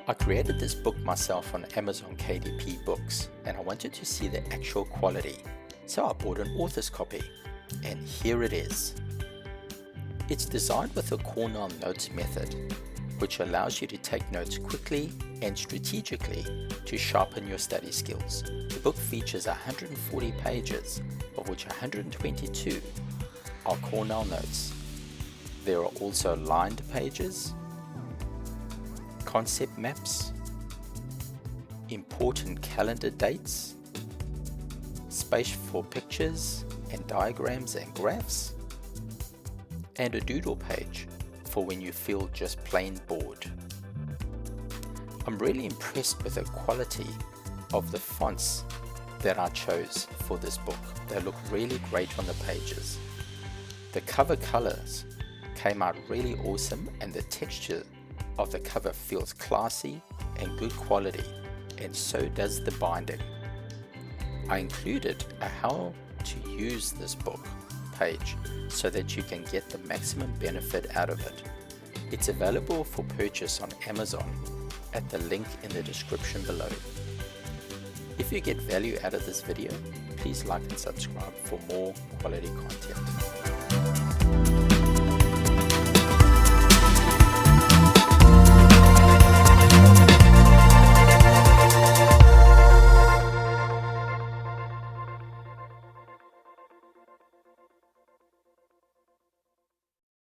I created this book myself on Amazon KDP Books and I wanted to see the actual quality, so I bought an author's copy, and here it is. It's designed with the Cornell Notes method, which allows you to take notes quickly and strategically to sharpen your study skills. The book features 140 pages, of which 122 are Cornell Notes. There are also lined pages, concept maps, important calendar dates, space for pictures and diagrams and graphs, and a doodle page for when you feel just plain bored. I'm really impressed with the quality of the fonts that I chose for this book. They look really great on the pages. The cover colors came out really awesome, and the texture of the cover feels classy and good quality, and so does the binding. I included a how to use this book page so that you can get the maximum benefit out of it. It's available for purchase on Amazon at the link in the description below. If you get value out of this video, please like and subscribe for more quality content.